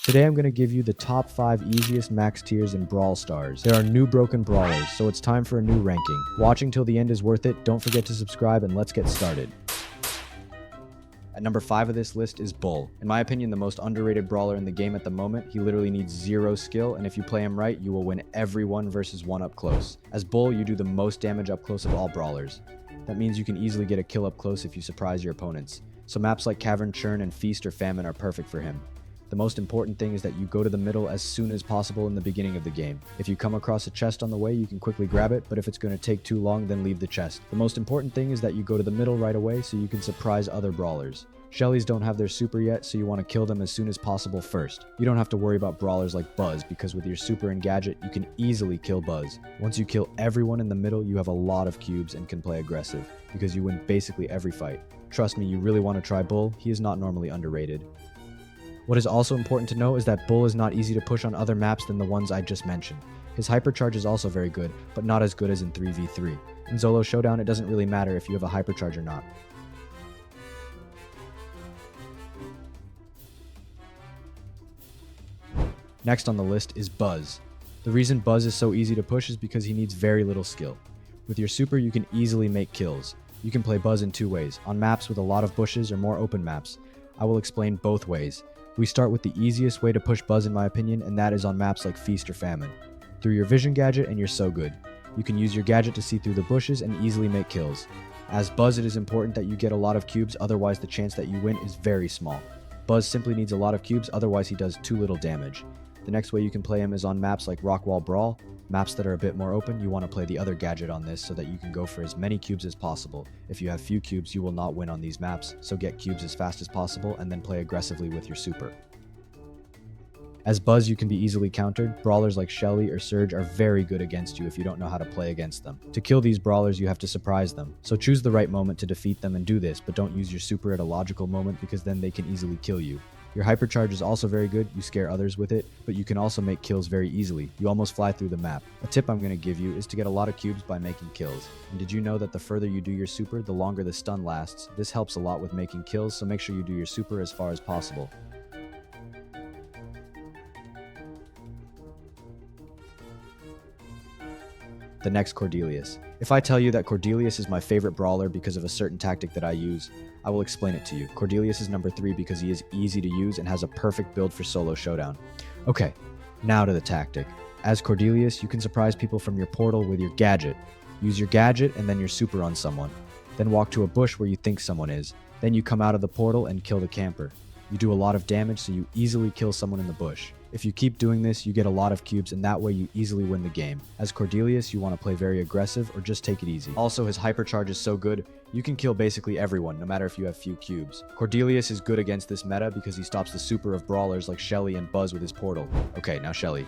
Today I'm going to give you the top 5 easiest max tiers in Brawl Stars. There are new broken brawlers, so it's time for a new ranking. Watching till the end is worth it. Don't forget to subscribe and let's get started. At number 5 of this list is Bull. In my opinion, the most underrated brawler in the game at the moment. He literally needs 0 skill, and if you play him right, you will win every 1 versus 1 up close. As Bull, you do the most damage up close of all brawlers. That means you can easily get a kill up close if you surprise your opponents. So maps like Cavern Churn and Feast or Famine are perfect for him. The most important thing is that you go to the middle as soon as possible in the beginning of the game. If you come across a chest on the way, you can quickly grab it, but if it's going to take too long, then leave the chest. The most important thing is that you go to the middle right away so you can surprise other brawlers. Shellys don't have their super yet, so you want to kill them as soon as possible first. You don't have to worry about brawlers like Buzz, because with your super and gadget, you can easily kill Buzz. Once you kill everyone in the middle, you have a lot of cubes and can play aggressive, because you win basically every fight. Trust me, you really want to try Bull. He is not normally underrated. What is also important to know is that Bull is not easy to push on other maps than the ones I just mentioned. His hypercharge is also very good, but not as good as in 3v3. In Solo Showdown, it doesn't really matter if you have a hypercharge or not. Next on the list is Buzz. The reason Buzz is so easy to push is because he needs very little skill. With your super, you can easily make kills. You can play Buzz in 2 ways, on maps with a lot of bushes or more open maps. I will explain both ways. We start with the easiest way to push Buzz in my opinion, and that is on maps like Feast or Famine. Through your vision gadget and you're so good. You can use your gadget to see through the bushes and easily make kills. As Buzz, it is important that you get a lot of cubes, otherwise the chance that you win is very small. Buzz simply needs a lot of cubes, otherwise he does too little damage. The next way you can play him is on maps like Rockwall Brawl. Maps that are a bit more open, you want to play the other gadget on this so that you can go for as many cubes as possible. If you have few cubes, you will not win on these maps, so get cubes as fast as possible and then play aggressively with your super. As Buzz, you can be easily countered. Brawlers like Shelly or Surge are very good against you if you don't know how to play against them. To kill these brawlers, you have to surprise them. So choose the right moment to defeat them and do this, but don't use your super at a logical moment because then they can easily kill you. Your hypercharge is also very good, you scare others with it, but you can also make kills very easily. You almost fly through the map. A tip I'm going to give you is to get a lot of cubes by making kills. And did you know that the further you do your super, the longer the stun lasts? This helps a lot with making kills, so make sure you do your super as far as possible. The next Cordelius. If I tell you that Cordelius is my favorite brawler because of a certain tactic that I use, I will explain it to you. Cordelius is number 3 because he is easy to use and has a perfect build for Solo Showdown. Okay, now to the tactic. As Cordelius, you can surprise people from your portal with your gadget. Use your gadget and then your super on someone. Then walk to a bush where you think someone is. Then you come out of the portal and kill the camper. You do a lot of damage, so you easily kill someone in the bush. If you keep doing this, you get a lot of cubes, and that way you easily win the game. As Cordelius, you want to play very aggressive or just take it easy. Also, his hypercharge is so good, you can kill basically everyone, no matter if you have few cubes. Cordelius is good against this meta because he stops the super of brawlers like Shelly and Buzz with his portal. Okay, now Shelly.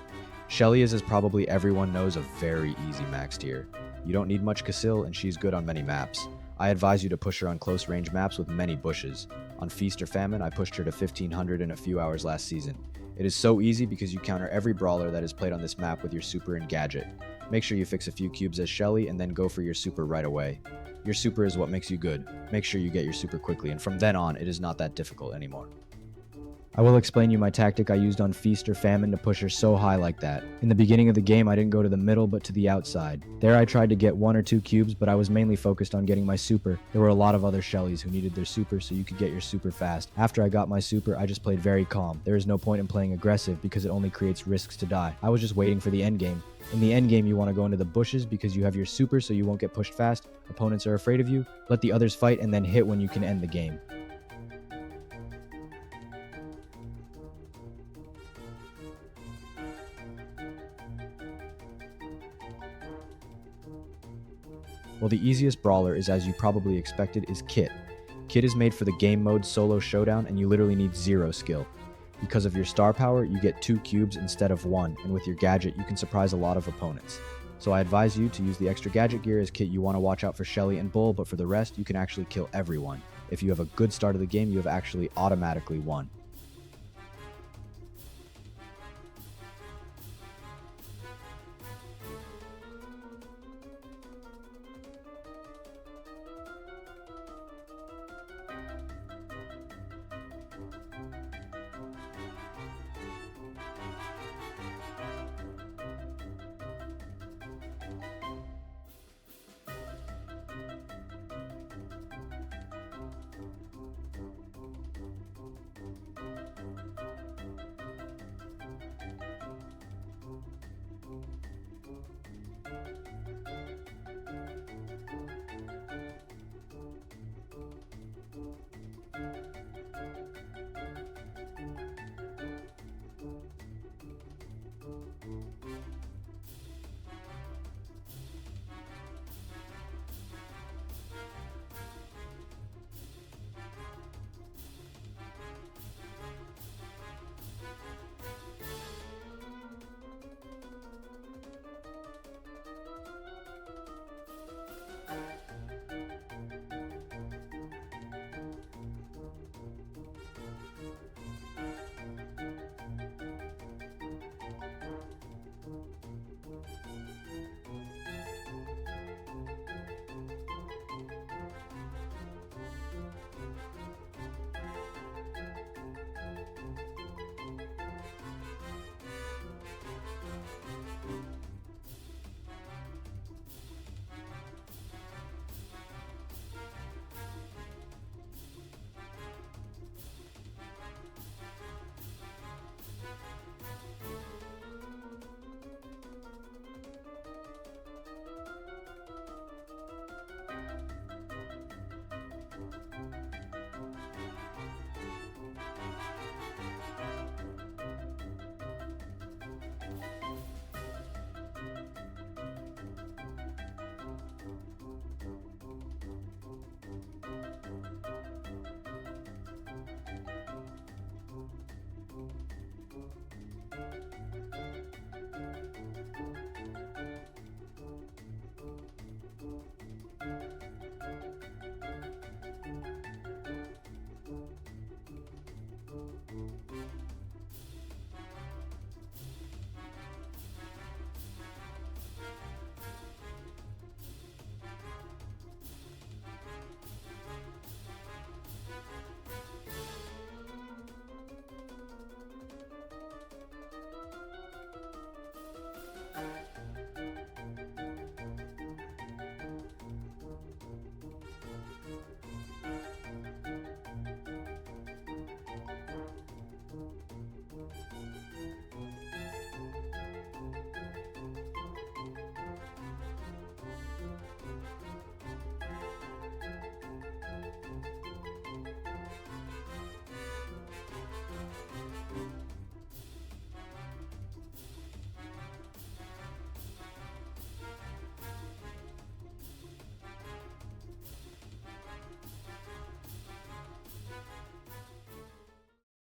Shelly is, as probably everyone knows, a very easy max tier. You don't need much Casil, and she's good on many maps. I advise you to push her on close range maps with many bushes. On Feast or Famine, I pushed her to 1500 in a few hours last season. It is so easy because you counter every brawler that is played on this map with your super and gadget. Make sure you fix a few cubes as Shelly and then go for your super right away. Your super is what makes you good. Make sure you get your super quickly, and from then on, it is not that difficult anymore. I will explain you my tactic I used on Feast or Famine to push her so high like that. In the beginning of the game, I didn't go to the middle but to the outside. There I tried to get 1 or 2 cubes, but I was mainly focused on getting my super. There were a lot of other Shellys who needed their super, so you could get your super fast. After I got my super, I just played very calm. There is no point in playing aggressive because it only creates risks to die. I was just waiting for the end game. In the end game, you want to go into the bushes because you have your super so you won't get pushed fast. Opponents are afraid of you. Let the others fight and then hit when you can end the game. Well, the easiest brawler is, as you probably expected, is Kit. Kit is made for the game mode Solo Showdown, and you literally need 0 skill. Because of your star power, you get 2 cubes instead of 1, and with your gadget, you can surprise a lot of opponents. So I advise you to use the extra gadget gear. As Kit, you want to watch out for Shelly and Bull, but for the rest, you can actually kill everyone. If you have a good start of the game, you have actually automatically won.